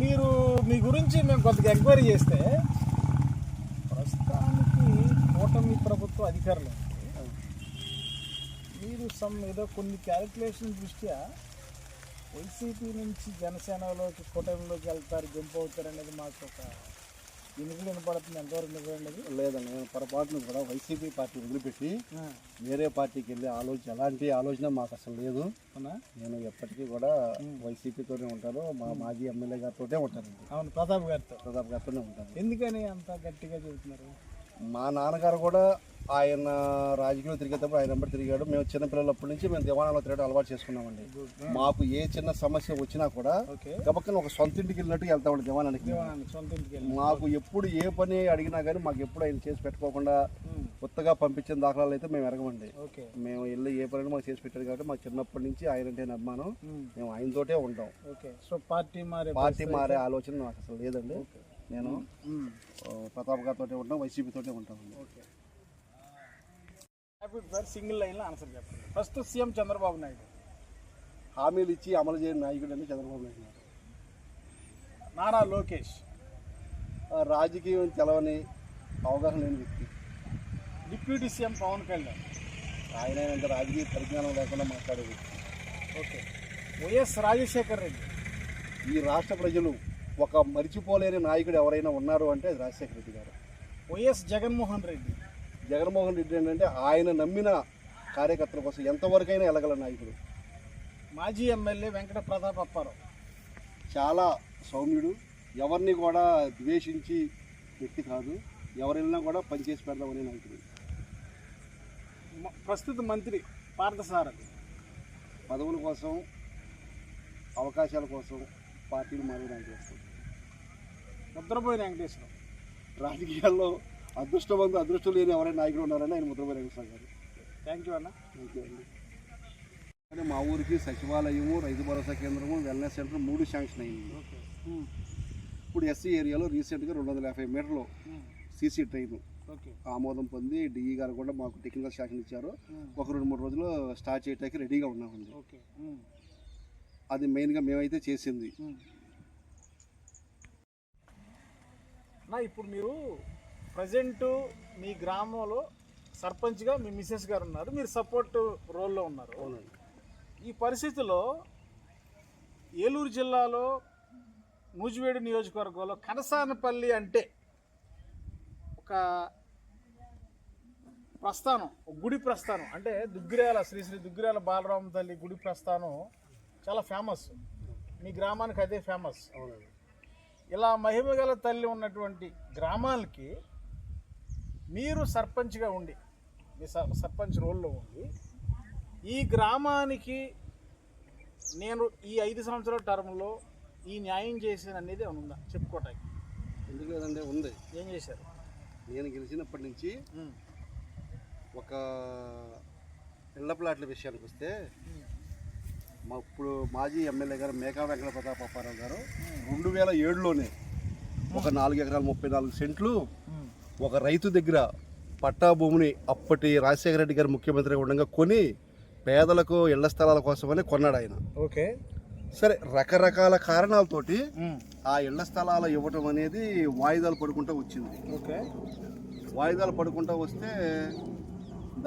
మీరు మీ గురించి మేము కొంత ఎంక్వైరీ చేస్తే ప్రస్తుతానికి కూటమి ప్రభుత్వ అధికారులు మీరు ఏదో కొన్ని క్యాలిక్యులేషన్ దృష్ట్యా వైసీపీ నుంచి జనసేనలోకి కూటమిలోకి వెళ్తారు, జంప్ అవుతారు అనేది మాకు ఒక ఎన్నికలు వినపడుతుంది. ఎంతవరకు నిజమైనది లేదండి. నేను పొరపాటును కూడా వైసీపీ పార్టీ వదిలిపెట్టి వేరే పార్టీకి వెళ్ళే ఎలాంటి ఆలోచన మాకు అసలు లేదు. నేను ఎప్పటికీ కూడా వైసీపీతోనే ఉంటాను. మా మాజీ ఎమ్మెల్యే గారితోనే ఉంటానండి. అవును, ప్రతాప్ గారితోనే ఉంటాను. ఎందుకని అంత గట్టిగా చెబుతున్నారు? మా నాన్నగారు కూడా ఆయన రాజకీయంలో తిరిగేటప్పుడు ఆయన వెంబడి తిరిగాడు. మేము చిన్నపిల్లలప్పటి నుంచి మేము దివాణాలో తిరగడం అలవాటు చేసుకున్నామండి. మాకు ఏ చిన్న సమస్య వచ్చినా కూడా గబక్కన ఒక సొంత ఇంటికి వెళ్ళినట్టు వెళ్తామండి దివాణానికి. మాకు ఎప్పుడు ఏ పని అడిగినా కానీ మాకు ఎప్పుడు ఆయన చేసి పెట్టుకోకుండా కొత్తగా పంపించిన దాఖలాలు అయితే మేము ఎరగమండి. మేము వెళ్ళి ఏ పని మాకు చేసి పెట్టారు కాబట్టి మాకు చిన్నప్పటి నుంచి ఆయన అంటే అభిమానం. మేము ఆయనతోటే ఉంటాం. సో పార్టీ మారే ఆలోచన నాకు అసలు లేదండి. నేను ప్రతాప్ గారితో ఉంటాం, వైసీపీతోటే ఉంటామండి. సింగిల్ లైన్లో ఆన్సర్ చెప్పండి. ఫస్ట్ సీఎం చంద్రబాబు నాయుడు హామీలు ఇచ్చి అమలు చేయని నాయకుడు అండి చంద్రబాబు నాయుడు గారు. నారా లోకేష్ రాజకీయం తెలవని అవగాహన లేని వ్యక్తి. డిప్యూటీ సీఎం పవన్ కళ్యాణ్ ఆయన అంటే రాజకీయ పరిజ్ఞానం లేకుండా మాట్లాడే వ్యక్తి. వైఎస్ రాజశేఖర్ రెడ్డి. ఈ రాష్ట్ర ప్రజలు ఒక మరిచిపోలేని నాయకుడు ఎవరైనా ఉన్నారు అంటే అది రాజశేఖర రెడ్డి గారు. వైఎస్ జగన్మోహన్ రెడ్డి. జగన్మోహన్ రెడ్డి ఏంటంటే ఆయన నమ్మిన కార్యకర్తల కోసం ఎంతవరకైనా వెళ్ళగల నాయకుడు. మాజీ ఎమ్మెల్యే వెంకట ప్రతాప్ అప్పారావు. చాలా సౌమ్యుడు, ఎవరిని కూడా ద్వేషించి వ్యక్తి కాదు, ఎవరైనా కూడా పనిచేసి పెడదామనే నాయకుడు. ప్రస్తుత మంత్రి పార్థసారథి. పదవుల కోసం అవకాశాల కోసం పార్టీలు మారడానికి వస్తుంది. ముద్రపోయిన వెంకటేశ్వరం. రాజకీయాల్లో అదృష్టం లేని ఎవరైనా నాయకుడు ఉన్నారని ఆయన ముద్రపోయిన వెంకటేశ్వర గారు. థ్యాంక్ యూ అన్న. థ్యాంక్ యూ అండి. కానీ మా ఊరికి సచివాలయము, రైతు భరోసా కేంద్రము, వెల్నెస్ సెంటర్ 3 శాంక్షన్ అయింది. ఇప్పుడు ఎస్సీ ఏరియాలో రీసెంట్గా 250 మీటర్లు సీసీ ట్రైన్ ఆమోదం పొంది డిఈ గారు కూడా మాకు టెక్నికల్ శాంక్షన్ ఇచ్చారు. ఒక 2-3 రోజులు స్టార్ట్ చేయడానికి రెడీగా ఉన్నామండి. అది మెయిన్గా మేమైతే చేసింది. ఇప్పుడు మీరు ప్రజెంటు మీ గ్రామంలో సర్పంచ్గా మీ మిస్సెస్ గారు ఉన్నారు, మీరు సపోర్ట్ రోల్లో ఉన్నారు. ఈ పరిస్థితిలో ఏలూరు జిల్లాలో నూజివేడు నియోజకవర్గంలో కనసానపల్లి అంటే ఒక ప్రస్థానం, గుడి ప్రస్థానం అంటే దుగ్గిరాల శ్రీ దుగ్గిరాల బాలరామ తల్లి గుడి ప్రస్థానం చాలా ఫేమస్. మీ గ్రామానికి అదే ఫేమస్. ఇలా మహిమగల తల్లి ఉన్నటువంటి గ్రామాలకి మీరు సర్పంచ్గా ఉండి, మీ సర్పంచ్ రోల్లో ఉండి, ఈ గ్రామానికి నేను ఈ 5 సంవత్సరాల టర్మ్లో ఈ న్యాయం చేసాను అనేది ఏమైనా ఉందా చెప్పుకోవటానికి? ఎందుకు లేదంటే ఉంది. ఏం చేశారు? నేను గెలిచినప్పటి నుంచి ఒక ఇళ్ల ప్లాట్ల విషయానికి వస్తే మా ఇప్పుడు మాజీ ఎమ్మెల్యే గారు మేకా వెంకట ప్రతాప్ అప్పారావు గారు 2007లోనే ఒక 4 ఎకరాల 34 సెంట్లు ఒక రైతు దగ్గర పట్టా భూమిని అప్పటి రాజశేఖర రెడ్డి గారు ముఖ్యమంత్రిగా ఉండగా కొని పేదలకు ఇళ్ల స్థలాల కోసమని కొన్నాడు ఆయన. సరే, రకరకాల కారణాలతోటి ఆ ఇళ్ల స్థలాలు ఇవ్వటం అనేది వాయిదాలు పడుకుంటూ వచ్చింది. వాయిదాలు పడుకుంటూ వస్తే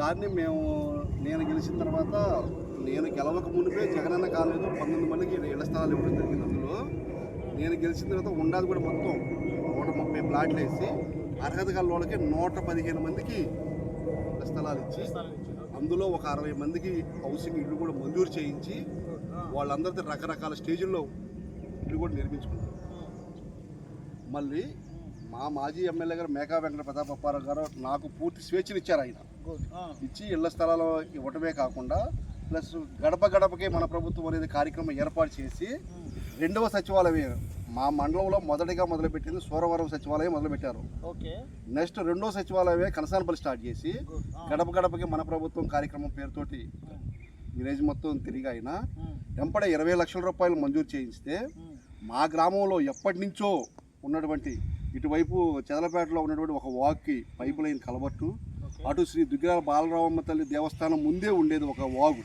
దాన్ని నేను గెలిచిన తర్వాత, నేను గెలవక మునిపే జగనన్న కాలేదు 19 మందికి ఇళ్ల స్థలాలు ఇవ్వడం జరిగింది. అందులో నేను గెలిచిన తర్వాత ఉండాలి కూడా మొత్తం 130 ప్లాట్లు వేసి అర్హత గల వాళ్ళకి 115 మందికి ఇళ్ల స్థలాలు ఇచ్చి, అందులో ఒక 60 మందికి హౌసింగ్ ఇల్లు కూడా మంజూరు చేయించి వాళ్ళందరితో రకరకాల స్టేజ్ల్లో ఇల్లు కూడా నిర్మించుకున్నారు. మళ్ళీ మా మాజీ ఎమ్మెల్యే గారు మేకా వెంకట ప్రతాప్ అప్పారావు గారు నాకు పూర్తి స్వేచ్ఛను ఇచ్చారు. ఆయన ఇచ్చి ఇళ్ల స్థలాలు ఇవ్వటమే కాకుండా ప్లస్ గడప గడపకి మన ప్రభుత్వం అనేది కార్యక్రమం ఏర్పాటు చేసి 2వ సచివాలయం మా మండలంలో మొదటిగా మొదలుపెట్టింది సూరవరం సచివాలయం మొదలుపెట్టారు. నెక్స్ట్ 2వ సచివాలయమే కనసానపల్లి స్టార్ట్ చేసి గడప గడపకి మన ప్రభుత్వం కార్యక్రమం పేరుతోటి విలేజ్ మొత్తం తిరిగి అయినా వెంపడే 20 లక్షల రూపాయలు మంజూరు చేయిస్తే మా గ్రామంలో ఎప్పటి నుంచో ఉన్నటువంటి ఇటువైపు చెదలపేటలో ఉన్నటువంటి ఒక వాగుకి పైపు లైన్ కలబట్టు, అటు శ్రీ దుగ్గిరాల బాలరామమ్మ తల్లి దేవస్థానం ముందే ఉండేది ఒక వాగు,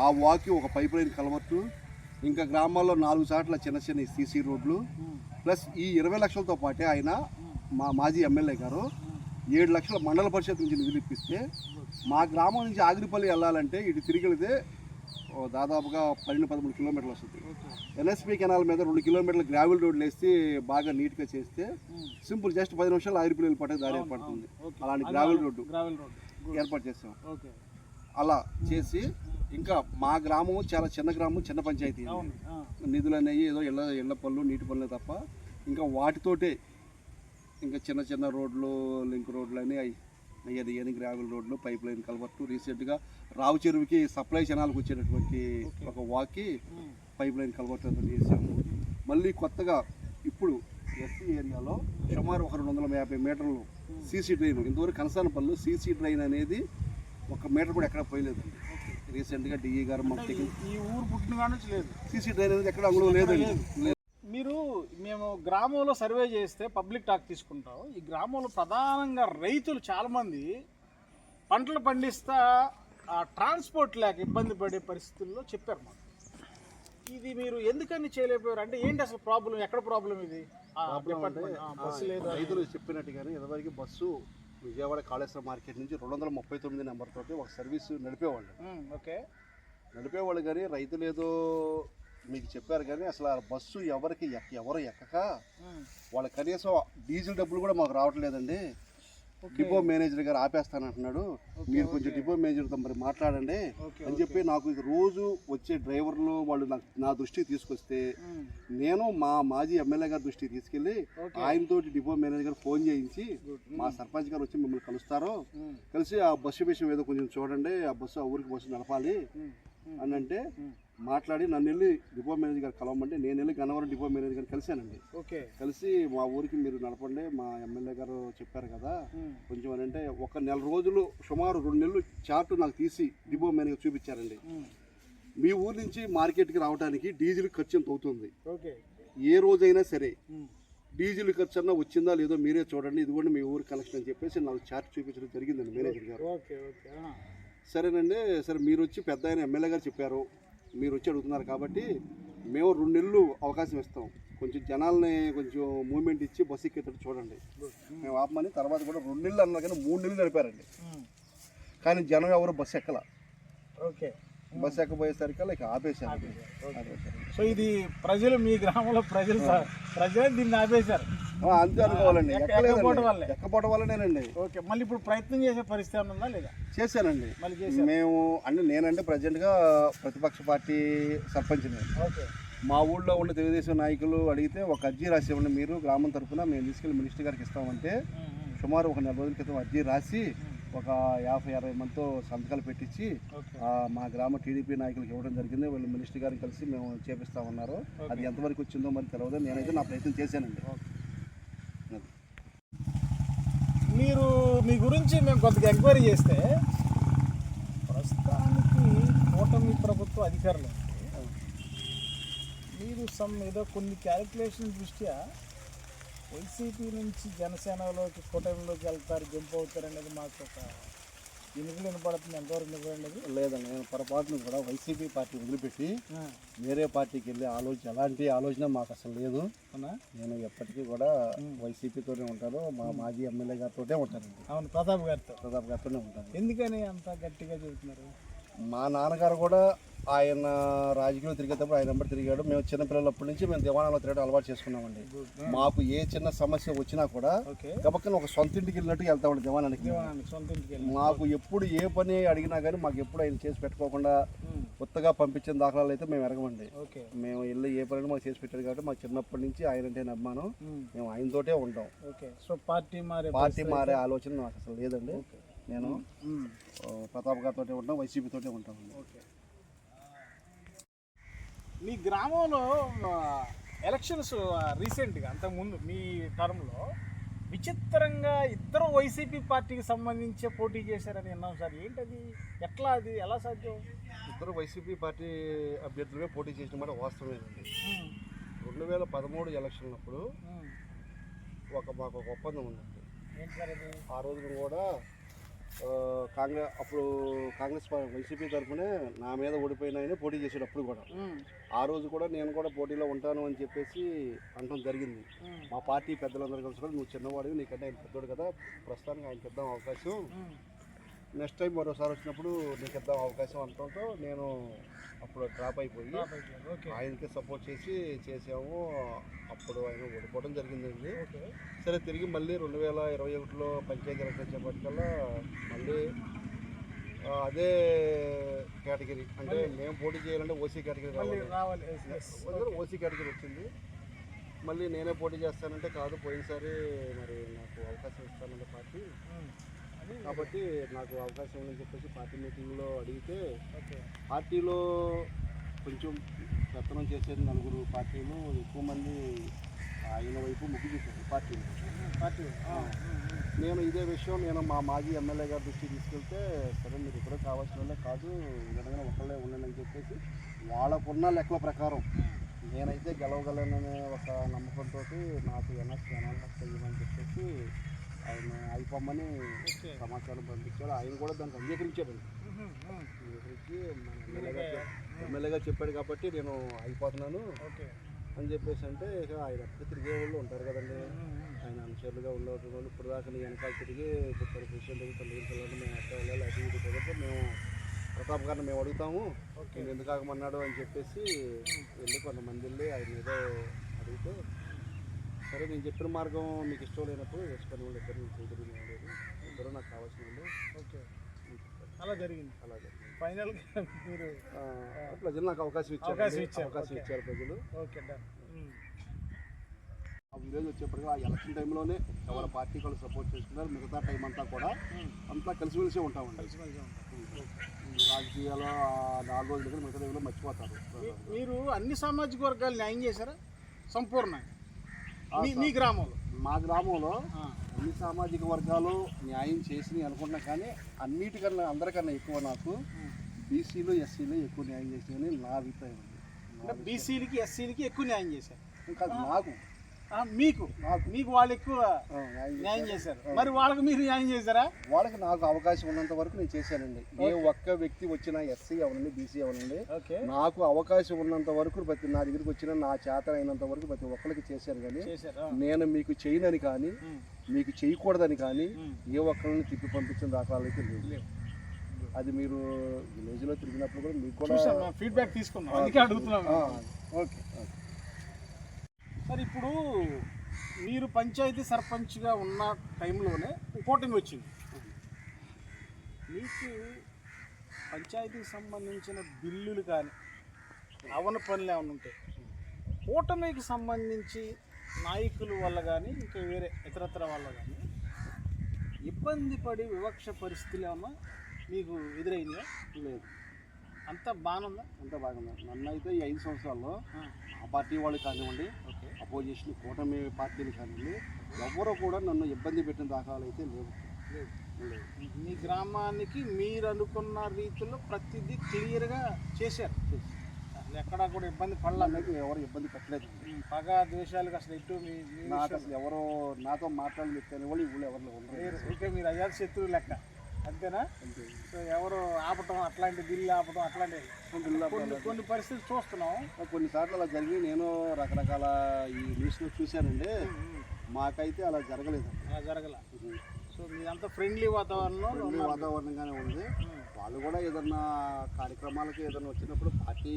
ఆ వాగుకి ఒక పైపు లైన్ కలబట్టు, ఇంకా గ్రామాల్లో 4 చోట్ల చిన్న చిన్న సీసీ రోడ్లు ప్లస్ ఈ 20 లక్షలతో పాటే ఆయన మా మాజీ ఎమ్మెల్యే గారు 7 లక్షల మండల పరిషత్ నుంచి నిధులు ఇప్పిస్తే మా గ్రామం నుంచి ఆగిరిపల్లి వెళ్ళాలంటే ఇటు తిరిగి వెళితే దాదాపుగా 12-13 కిలోమీటర్లు వస్తుంది. ఎన్ఎస్పి కెనాల్ మీద 2 కిలోమీటర్ల గ్రావెల్ రోడ్లు వేసి బాగా నీట్గా చేస్తే సింపుల్ జస్ట్ 10 నిమిషాలు ఆగిరిపల్లి వెళ్ళిపోవడానికి దారి ఏర్పడుతుంది. అలాంటి గ్రావెల్ రోడ్డు ఏర్పాటు చేస్తాం. అలా చేసి ఇంకా మా గ్రామం చాలా చిన్న గ్రామం, చిన్న పంచాయతీ. నిధులు అనేవి ఏదో ఇళ్ల పనులు నీటి పనులే తప్ప ఇంకా వాటితోటే ఇంకా చిన్న చిన్న రోడ్లు లింక్ రోడ్లు అని అయ్యేది గ్రావెల్ రోడ్లు, పైప్ లైన్ కలవట్టు. రీసెంట్గా రావు చెరువుకి సప్లై ఛానల్కి వచ్చేటటువంటి ఒక వాక్కి పైప్ లైన్ కలవట్టు చేసాము. మళ్ళీ కొత్తగా ఇప్పుడు ఎస్సీ ఏరియాలో సుమారు ఒక 250 మీటర్లు సీసీ డ్రైన్. ఇంతవరకు కనసానపల్లి సీసీ డ్రైన్ అనేది 1 మీటర్ కూడా ఎక్కడ పోయలేదు. రీసెంట్గా డిఈ గారు మాకు ఈ ఊరు పుట్టిన కాడ నుంచి లేదు సీసీ డ్రైన్ అనేది ఎక్కడ అంగుళం లేదండి. మేము గ్రామంలో సర్వే చేస్తే పబ్లిక్ టాక్ తీసుకుంటాం. ఈ గ్రామంలో ప్రధానంగా రైతులు చాలామంది పంటలు పండిస్తా ట్రాన్స్పోర్ట్ లేక ఇబ్బంది పడే పరిస్థితుల్లో చెప్పారు మాకు. ఇది మీరు ఎందుకని చేయలేకపోయారు అంటే ఏంటి అసలు ప్రాబ్లం? ఎక్కడ ప్రాబ్లం ఇది? బస్సు లేదు. రైతులు చెప్పినట్టుగానే ఇదివరకు బస్సు విజయవాడ కాళేశ్వరం మార్కెట్ నుంచి 239 నెంబర్ తోటి ఒక సర్వీస్ నడిపేవాళ్ళు. ఓకే, నడిపేవాళ్ళు కానీ రైతులు ఏదో మీకు చెప్పారు కానీ అసలు ఆ బస్సు ఎవరు ఎక్కక వాళ్ళ కనీసం డీజిల్ డబ్బులు కూడా మాకు రావట్లేదండి. డిపో మేనేజర్ గారు ఆపేస్తానంటున్నాడు, మీరు కొంచెం డిపో మేనేజర్తో మరి మాట్లాడండి అని చెప్పి నాకు రోజు వచ్చే డ్రైవర్లు వాళ్ళు నా దృష్టికి తీసుకొస్తే నేను మా మాజీ ఎమ్మెల్యే గారి దృష్టికి తీసుకెళ్ళి ఆయనతోటి డిపో మేనేజర్ గారు ఫోన్ చేయించి మా సర్పంచ్ గారు వచ్చి మిమ్మల్ని కలుస్తారో కలిసి ఆ బస్సు విషయం ఏదో కొంచెం చూడండి, ఆ ఊరికి బస్సు నడపాలి అని అంటే మాట్లాడి నన్ను వెళ్ళి డిపో మేనేజర్ గారు కలవమంటే నేను వెళ్ళి గన్నవరం డిపో మేనేజర్ గారు కలిశానండి. కలిసి మా ఊరికి మీరు నడపండి, మా ఎమ్మెల్యే గారు చెప్పారు కదా కొంచెం అని అంటే 1 నెల రోజులు సుమారు 2 నెలలు చార్ట్ నాకు తీసి డిపో మేనేజర్ చూపించారండి. మీ ఊరి నుంచి మార్కెట్కి రావడానికి డీజిల్ ఖర్చు ఎంత అవుతుంది, ఏ రోజైనా సరే డీజిల్ ఖర్చు అన్నా వచ్చిందా లేదో మీరే చూడండి, ఇది కూడా మీ ఊరు కలెక్షన్ అని చెప్పేసి నాకు చార్ట్ చూపించడం జరిగిందండి మేనేజర్ గారు. సరేనండి, సరే మీరు వచ్చి పెద్ద ఆయన ఎమ్మెల్యే గారు చెప్పారు, మీరు వచ్చి అడుగుతున్నారు కాబట్టి మేము 2 నెలలు అవకాశం ఇస్తాం, కొంచెం జనాల్ని కొంచెం మూవ్మెంట్ ఇచ్చి బస్సు ఎక్కేటట్టు చూడండి మేము ఆపమని. తర్వాత కూడా 2 నెలలు అన్నారు కానీ 3 నెలలు నడిపారండి. కానీ జనం ఎవరు బస్సు ఎక్కల. బస్సు ఎక్కబోయేసరికి ఇక ఆపేశారు. సో ఇది ప్రజలు, మీ గ్రామంలో ప్రజలే దీన్ని ఆపేశారు అంతే అనుకోవాలండి. ఎక్కపోవడం వల్లనేనండి. ఓకే, మళ్ళీ ఇప్పుడు ప్రయత్నం చేసే పరిస్థితి ఉందా లేదా? చేశానండి మేము. అంటే నేనంటే ప్రజెంట్గా ప్రతిపక్ష పార్టీ సర్పంచ్ని. మా ఊళ్ళో ఉన్న తెలుగుదేశం నాయకులు అడిగితే ఒక అర్జీ రాసేవాడిని, మీరు గ్రామం తరఫున మేము తీసుకెళ్ళి మినిస్టర్ గారికి ఇస్తామంటే సుమారు 1 నెల రోజుల క్రితం అర్జీ రాసి ఒక 50-60 మందితో సంతకాలు పెట్టించి మా గ్రామ టీడీపీ నాయకులకు ఇవ్వడం జరిగింది. వాళ్ళు మినిస్టర్ గారిని కలిసి మేము చేపిస్తామన్నారు. అది ఎంతవరకు వచ్చిందో మరి తెలియదు. నేనైతే నా ప్రయత్నం చేశానండి. మీరు మీ గురించి మేము కొద్దిగా ఎంక్వైరీ చేస్తే ప్రస్తుతానికి కూటమి ప్రభుత్వ అధికారులు మీరు ఏదో కొన్ని క్యాలిక్యులేషన్ దృష్ట్యా వైసీపీ నుంచి జనసేనలోకి కూటమిలోకి వెళ్తారు, జంప్ అవుతారు అనేది మాకు ఒక ఎన్నికలు వినపడుతుంది. ఎంతవరకు నిలబడినది లేదండి. నేను పొరపాటును కూడా వైసీపీ పార్టీ వదిలిపెట్టి వేరే పార్టీకి వెళ్ళే ఎలాంటి ఆలోచన మాకు అసలు లేదు. నేను ఎప్పటికీ కూడా వైసీపీతోనే ఉంటాను, మా మాజీ ఎమ్మెల్యే గారితోనే ఉంటానండి. అవును, ప్రతాప్ గారితోనే ఉంటాను. ఎందుకని అంత గట్టిగా చెబుతున్నారు? మా నాన్నగారు కూడా ఆయన రాజకీయాలు తిరిగేటప్పుడు ఆయన నెంబర్ తిరిగాడు. మేము చిన్నపిల్లలప్పటి నుంచి మేము దివాణాలో తిరగడం అలవాటు చేసుకున్నామండి. మాకు ఏ చిన్న సమస్య వచ్చినా కూడా గబక్కన ఒక సొంత ఇంటికి వెళ్ళినట్టు వెళ్తామండి దివాణానికి. మాకు ఎప్పుడు ఏ పని అడిగినా కానీ మాకు ఎప్పుడు ఆయన చేసి పెట్టుకోకుండా కొత్తగా పంపించిన దాఖలాలు అయితే మేము ఎరగమండి. మేము వెళ్ళి ఏ పని మాకు చేసి పెట్టారు కాబట్టి మాకు చిన్నప్పటి నుంచి ఆయన అంటే నమ్మాను, మేము ఆయనతోటే ఉంటాం. సో పార్టీ మారే ఆలోచన నాకు అసలు లేదండి. నేను ప్రతాప్ గారితో ఉంటాం, వైసీపీతోటే ఉంటామండి. మీ గ్రామంలో ఎలక్షన్స్ రీసెంట్గా అంతకుముందు మీ టర్మ్లో విచిత్రంగా 2 వైసీపీ పార్టీకి సంబంధించి పోటీ చేశారని విన్నాం సార్. ఏంటది, ఎట్లా, అది ఎలా సాధ్యం? 2 వైసీపీ పార్టీ అభ్యర్థులమే పోటీ చేసిన మాట వాస్తవమేనండి. 2013 ఎలక్షన్లప్పుడు మాకు ఒక ఒప్పందం ఉందండి. ఏంటి సార్ అది? ఆ రోజున కూడా కాంగ్రెస్ వైసీపీ తరఫునే నా మీద ఓడిపోయిన ఆయన పోటీ చేసాడు అప్పుడు కూడా. ఆ రోజు కూడా నేను కూడా పోటీలో ఉంటాను అని చెప్పేసి అనడం జరిగింది. మా పార్టీ పెద్దలందరూ కలిసి కూడా నువ్వు చిన్నవాడివి, నీకంటే ఆయన పెద్దోడు కదా, ప్రస్తుతానికి ఆయనకి ఇద్దాం అవకాశం, నెక్స్ట్ టైం మరోసారి వచ్చినప్పుడు నీకు ఇద్దాం అవకాశం అనడంతో నేను అప్పుడు డ్రాప్ అయిపోయి ఆయనకి సపోర్ట్ చేసాము. అప్పుడు ఆయన ఓడిపోవడం జరిగిందండి. సరే తిరిగి మళ్ళీ 2021లో పంచాయతీ ఎలక్షన్ చేపట్టుకల్లా మళ్ళీ అదే కేటగిరీ, అంటే మేము పోటీ చేయాలంటే ఓసీ కేటగిరీ రావాలి. ఓసీ కేటగిరీ వచ్చింది. మళ్ళీ నేనే పోటీ చేస్తానంటే కాదు, పోయినసారి మరి నాకు అవకాశం ఇస్తానంటే పార్టీ, కాబట్టి నాకు అవకాశం ఉందని చెప్పేసి పార్టీ మీటింగ్లో అడిగితే, పార్టీలో కొంచెం పెత్తనం చేసేది 4 పార్టీలు, ఎక్కువ మంది ఆయన వైపు మొగ్గు చూపారు పార్టీ. నేను ఇదే విషయం మా మాజీ ఎమ్మెల్యే గారి దృష్టికి తీసుకెళ్తే, సరే మీరు ఇక్కడ కావాల్సిన వాళ్ళే కాదు, విధంగా ఒకళ్ళే ఉండండి అని చెప్పేసి వాళ్ళకున్న లెక్కల ప్రకారం నేనైతే గెలవగలననే ఒక నమ్మకంతో నాకు జనాలు ఇవ్వమని చెప్పేసి ఆయన అయిపోమ్మని సమాచారం పంపించాడు. ఆయన కూడా దానికి అంగీకరించాడండి. అంగీకరించి ఎమ్మెల్యేగా చెప్పాడు కాబట్టి నేను అయిపోతున్నాను అని చెప్పేసి అంటే, ఇక ఆయన ఎప్పుడు తిరిగే వాళ్ళు ఉంటారు కదండి, ఆయన అనుచరులుగా ఉండేవాళ్ళు. ఇప్పుడు దాకా నీ వెనకాల తిరిగి ఇప్పుడు ప్రెసిడెంట్ తొలగించాలంటే మేము ఎక్కడ వెళ్ళాలి, అది ఇది కాబట్టి మేము ప్రతాప్ గారిని మేము అడుగుతాము, నేను ఎందుకు ఆగమన్నాడు అని చెప్పేసి వెళ్ళి కొంతమంది వెళ్ళి ఆయన ఏదో అడిగితే, సరే నేను చెప్పిన మార్గం మీకు ఇష్టం లేనప్పుడు వేసుకొని వాళ్ళు ఇద్దరు నేను చేయగలిగిన లేదు, ఇద్దరు నాకు కావాల్సిన వాళ్ళు. అలా జరిగింది. ఫైనల్గా మీరు ప్రజలు నాకు అవకాశం ఇచ్చారు ప్రజలు. ఆ విలేజ్ వచ్చేప్పటికీ ఆ ఎలక్షన్ టైంలోనే ఎవరి పార్టీ వాళ్ళు సపోర్ట్ చేసుకున్నారు. మిగతా టైం అంతా కూడా అంతా కలిసిమెలిసే ఉంటామండి. రాజకీయాల్లో 4 రోజుల దగ్గర మిగతా టైంలో మర్చిపోతారు. మీరు అన్ని సామాజిక వర్గాలు న్యాయం చేశారా సంపూర్ణంగా మీ గ్రామంలో? మా గ్రామంలో అన్ని సామాజిక వర్గాలు న్యాయం చేసినాయి అనుకుంటున్నా, కానీ అన్నిటికన్నా అందరికన్నా ఎక్కువ నాకు బీసీలు ఎస్సీలు ఎక్కువ న్యాయం చేసినాయని నా అభిప్రాయం అండి. బీసీలకి ఎస్సీలకి ఎక్కువ న్యాయం చేశారు. ఇంకా నాకు మీకు వాళ్ళు ఎక్కువ న్యాయం చేశారు. మరి వాళ్ళకి మీరు న్యాయం చేశారా? వాళ్ళకి నాకు అవకాశం ఉన్నంత వరకు నేను చేశానండి. ఏ ఒక్క వ్యక్తి వచ్చినా, ఎస్సీ అవనండి బీసీ అవనండి, నాకు అవకాశం ఉన్నంత వరకు ప్రతి నా దగ్గరికి వచ్చిన నా చేత అయినంత వరకు ప్రతి ఒక్కరికి చేశాను. కానీ నేను మీకు చేయనని కానీ మీకు చేయకూడదని కానీ ఏ ఒక్కరిని తిప్పి పంపించిన దాఖలాలు అయితే లేవు. అది మీరు విలేజ్లో తిరిగినప్పుడు కూడా మీకు కూడా ఫీడ్బ్యాక్ తీసుకున్నాం, అందుకే అడుగుతున్నాం. ఓకే సార్, ఇప్పుడు మీరు పంచాయతీ సర్పంచ్గా ఉన్న టైంలోనే కూటమి వచ్చింది. మీకు పంచాయతీకి సంబంధించిన బిల్లులు కానీ అవన పనులు ఏమైనా ఉంటాయి, కూటమికి సంబంధించి నాయకుల వల్ల కానీ ఇంకా వేరే ఇతరత్ర వల్ల కానీ ఇబ్బంది పడి వివక్ష పరిస్థితులు ఏమన్నా మీకు ఎదురైందా? లేదు, అంతా బాగుందా? అంతా బాగుంది. నన్ను అయితే ఈ 5 సంవత్సరాల్లో ఆ పార్టీ వాళ్ళు కానివ్వండి, అపోజిషన్ కూటమి పార్టీలు కానివ్వండి, ఎవరో కూడా నన్ను ఇబ్బంది పెట్టిన దాఖలాలు అయితే లేవు. మీ గ్రామానికి మీరు అనుకున్న రీతిలో ప్రతిదీ క్లియర్గా చేశారు. ఎక్కడా కూడా ఇబ్బంది పడలేదు, ఎవరు ఇబ్బంది పెట్టలేదు. పగ ద్వేషాలకు అసలు ఎటు నాకు అసలు ఎవరో నాతో మాట్లాడి చెప్పాను వాళ్ళు ఊళ్ళో ఎవరు ఉండరు. ఓకే, మీరు అయ్యారు శత్రువు లెక్క అంతేనా? సో ఎవరు ఆపటం, అట్లాంటి బిల్లు ఆపటం, అట్లాంటి కొన్ని పరిస్థితులు చూస్తున్నాం. కొన్నిసార్లు అలా జరిగి నేను రకరకాల ఈ న్యూస్లో చూశానండి. మాకైతే అలా జరగలేదు. అలా జరగల. సో మీదంతా ఫ్రెండ్లీ వాతావరణంగానే ఉంది. వాళ్ళు కూడా ఏదన్నా కార్యక్రమాలకి ఏదైనా వచ్చినప్పుడు పార్టీ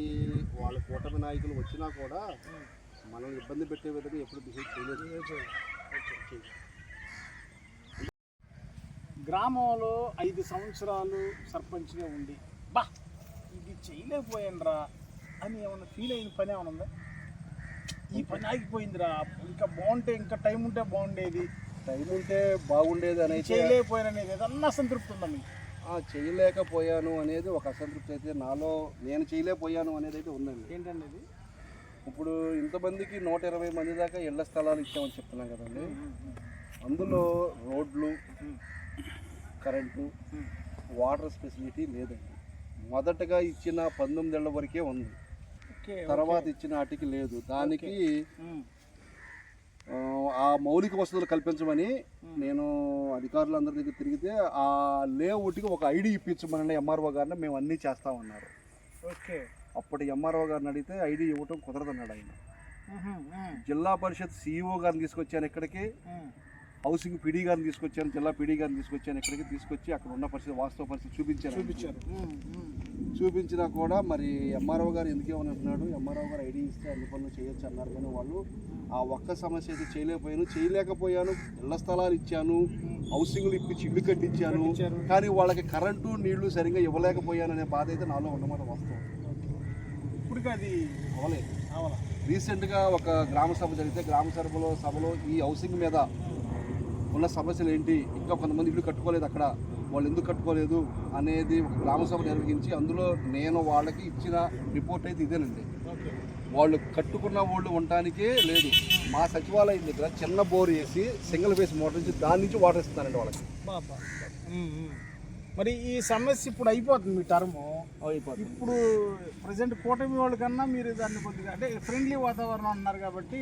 వాళ్ళ కూటమి నాయకులు వచ్చినా కూడా మనల్ని ఇబ్బంది పెట్టే విధంగా ఎప్పుడు బిహేవ్ చేయలేదు. గ్రామంలో 5 సంవత్సరాలు సర్పంచ్గా ఉండి ఇది చేయలేకపోయానురా అని ఏమన్నా ఫీల్ అయిన పని ఏమైనా ఉందా? ఈ పని ఆగిపోయిందిరా, ఇంకా బాగుంటే, ఇంకా టైం ఉంటే బాగుండేది, టైం ఉంటే బాగుండేది అనేది, చేయలేకపోయాననేది ఏదన్నా అసంతృప్తి ఉందా మీకు? చేయలేకపోయాను అనేది ఒక అసంతృప్తి అయితే నాలో, నేను చేయలేకపోయాను అనేది అయితే ఉందండి. ఏంటండి అది? ఇప్పుడు ఇంతమందికి 120 మంది దాకా ఇళ్ల స్థలాలు ఇచ్చామని చెప్తున్నాం కదండి. అందులో రోడ్లు, కరెంటు, వాటర్ ఫెసిలిటీ లేదండి. మొదటగా ఇచ్చిన 19 ఏళ్ల వరకే ఉంది, తర్వాత ఇచ్చిన వాటికి లేదు. దానికి ఆ మౌలిక వసతులు కల్పించమని నేను అధికారులందరి దగ్గర తిరిగితే ఆ లేఅవుట్కి ఒక ఐడి ఇప్పించమని ఎంఆర్ఓ గారిని మేము అన్నీ చేస్తామన్నారు. ఓకే. అప్పటి ఎంఆర్ఓ గారిని అడిగితే ఐడి ఇవ్వటం కుదరదన్నాడు ఆయన. జిల్లా పరిషత్ సిఇఓ గారిని తీసుకొచ్చాను ఇక్కడికి, హౌసింగ్ పీడీ గారిని తీసుకొచ్చాను, జిల్లా పీడీ గారిని తీసుకొచ్చాను ఇక్కడికి. తీసుకొచ్చి అక్కడ ఉన్న పరిస్థితి, వాస్తవ పరిస్థితి చూపించారు. చూపించినా కూడా మరి ఎంఆర్ఓ గారు ఎందుకేమని అంటున్నాడు, ఎంఆర్ఓ గారు ఐడి ఇస్తే అన్ని పనులు చేయొచ్చు అన్నారు. కానీ వాళ్ళు ఆ ఒక్క సమస్య అయితే చేయలేకపోయాను. ఇళ్ల స్థలాలు ఇచ్చాను, హౌసింగ్లు ఇప్పించి ఇల్లు కట్టించాను, కానీ వాళ్ళకి కరెంటు నీళ్లు సరిగ్గా ఇవ్వలేకపోయాను అనే బాధ అయితే నాలో ఉన్నమాట వాస్తవం. ఇప్పటికీ అది అవలేదు. రీసెంట్గా ఒక గ్రామ సభ జరిగితే గ్రామ సభలో ఈ హౌసింగ్ మీద ఉన్న సమస్యలు ఏంటి, ఇంకా కొంతమంది ఇల్లు కట్టుకోలేదు అక్కడ, వాళ్ళు ఎందుకు కట్టుకోలేదు అనేది ఒక గ్రామ సభ నిర్వహించి అందులో నేను వాళ్ళకి ఇచ్చిన రిపోర్ట్ అయితే ఇదేనండి. వాళ్ళు కట్టుకున్న వాళ్ళు ఉండటానికే లేదు. మా సచివాలయం దగ్గర చిన్న బోర్ వేసి సింగిల్ ఫేస్ మోటార్ నుంచి దాని నుంచి వాటర్ ఇస్తానండి వాళ్ళకి. మరి ఈ సమస్య ఇప్పుడు అయిపోతుంది, మీ టర్మ్ అయిపోతుంది. ఇప్పుడు ప్రజెంట్ కూటమి వాళ్ళ కన్నా మీరు దాన్ని కొద్దిగా అంటే ఫ్రెండ్లీ వాతావరణం అన్నారు కాబట్టి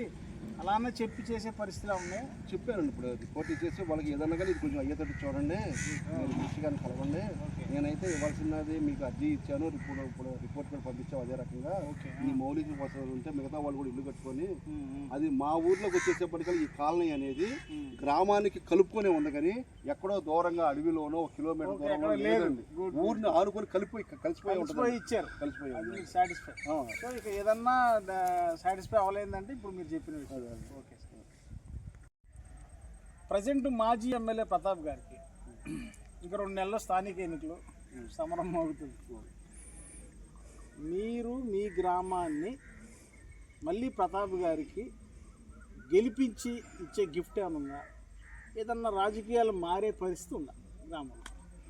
అలానే చెప్పి చేసే పరిస్థితులు ఉన్నాయి. చెప్పానండి, ఇప్పుడు రిపోర్ట్ ఇచ్చేసి వాళ్ళకి ఏదన్నా కానీ ఇది కొంచెం అయ్యేటట్టు చూడండి, మీరు దృష్టి కానీ కలవండి. నేనైతే ఇవ్వాల్సినది మీకు అర్జీ ఇచ్చాను, ఇప్పుడు రిపోర్ట్ కూడా పంపించాము. అదే రకంగా ఈ మౌలిక వసతులు ఉంటే మిగతా వాళ్ళు కూడా ఇల్లు కట్టుకొని అది మా ఊర్లోకి వచ్చేసేపటికల్లా ఈ కాలనీ అనేది గ్రామానికి కలుపుకొనే ఉంది, కానీ ఎక్కడో దూరంగా అడవిలోనో 1 కిలోమీటర్ దూరంలో లేదండి. ఊరిని ఆనుకొని కలిసిపోయి ఉంటుంది. ఇచ్చారు, కలిసిపోయి సాటిస్ఫై. సో ఇక ఏదన్నా సాటిస్ఫై అవ్వలేదంటే ఇప్పుడు మీరు చెప్పిన విషయం. Okay sir. ప్రజెంట్ మాజీ ఎమ్మెల్యే ప్రతాప్ గారికి ఇంకా 2 నెలల్లో స్థానిక ఎన్నికలు సమరం అవుతుంది. మీరు మీ గ్రామాన్ని మళ్ళీ ప్రతాప్ గారికి గెలిపించి ఇచ్చే గిఫ్ట్ ఏమన్నా, ఏదన్నా రాజకీయాలు మారే పరిస్థితి ఉందా గ్రామంలో?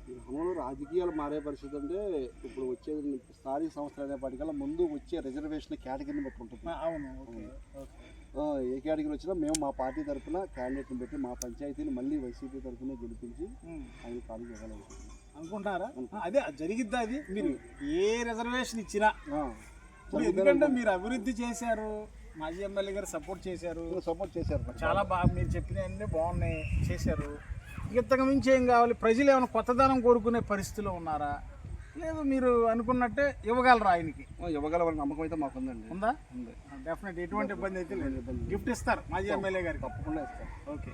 గ్రామంలో రాజకీయాలు మారే పరిస్థితి అంటే ఇప్పుడు వచ్చేది స్థానిక సంస్థలు అనేపాటికల్లా ముందు వచ్చే రిజర్వేషన్ కేటగిరీని బట్టి ఉంటుంది. అవును. ఏ కేటగిరీ వచ్చినా మేము మా పార్టీ తరఫున క్యాండిడేట్ని పెట్టి మా పంచాయతీని మళ్ళీ వైసీపీ తరఫున గెలిపించి అది కాదు ఇవ్వగలుగుతాం అనుకుంటున్నారా? అదే జరిగిద్దా? అది మీరు ఏ రిజర్వేషన్ ఇచ్చినా ఎందుకంటే మీరు అభివృద్ధి చేశారు, మాజీ ఎమ్మెల్యే గారు సపోర్ట్ చేశారు చాలా బాగా, మీరు చెప్పినవన్నీ బాగున్నాయి, చేశారు. ఇంతకు మించి ఏం కావాలి? ప్రజలు ఏమైనా కొత్తదనం కోరుకునే పరిస్థితిలో ఉన్నారా, లేదు మీరు అనుకున్నట్టే ఇవ్వగలరా? ఆయనకి ఇవ్వగలవని నమ్మకం అయితే మాకు ఉందా? ఉంది. డెఫినెట్, ఎటువంటి ఇబ్బంది అయితే లేదు. గిఫ్ట్ ఇస్తారు మాజీ ఎమ్మెల్యే గారికి? తప్పకుండా ఇస్తారు. ఓకే.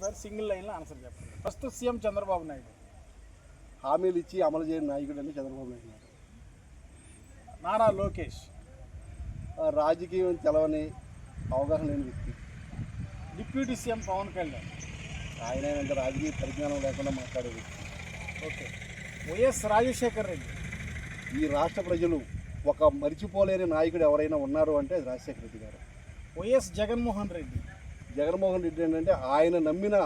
సార్, సింగిల్ లైన్లో ఆన్సర్ చెప్పండి. ప్రస్తుత సీఎం చంద్రబాబు నాయుడు హామీలు ఇచ్చి అమలు చేయని నాయకుడు అంటే చంద్రబాబు నాయుడు గారు. నారా లోకేష్ రాజకీయం తెలవని అవగాహన లేని వ్యక్తి. డిప్యూటీ సీఎం పవన్ కళ్యాణ్ ఆయన రాజకీయ పరిజ్ఞానం లేకుండా మాట్లాడే వ్యక్తి. ఓకే. వైఎస్ రాజశేఖర్ రెడ్డి. ఈ రాష్ట్ర ప్రజలు ఒక మరిచిపోలేని నాయకుడు ఎవరైనా ఉన్నారు అంటే అది రాజశేఖర రెడ్డి గారు. వైఎస్ జగన్మోహన్ రెడ్డి. జగన్మోహన్ రెడ్డి ఏంటంటే ఆయన నమ్మిన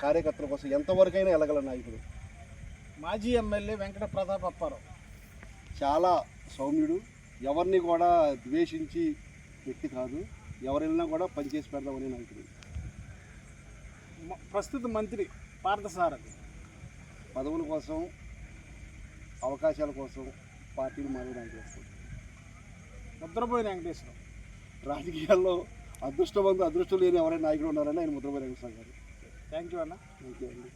కార్యకర్తల కోసం ఎంతవరకైనా వెళ్ళగల నాయకుడు. మాజీ ఎమ్మెల్యే వెంకట ప్రతాప్ అప్పారావు. చాలా సౌమ్యుడు, ఎవరిని కూడా ద్వేషించి వ్యక్తి కాదు, ఎవరైనా కూడా పనిచేసి పెడదామనే నాయకుడు. ప్రస్తుత మంత్రి పార్థసారథి. పదవుల కోసం, అవకాశాల కోసం పార్టీలు మారే నాయకుడు వస్తుంది. ముద్రబోయి వెంకటేశ్వరం. రాజకీయాల్లో అదృష్టం లేని ఎవరైనా నాయకుడు ఉన్నారని ఆయన ముద్రబోయి వెంకటేశ్వర గారు. థ్యాంక్ యూ అన్న. థ్యాంక్ యూ అండి.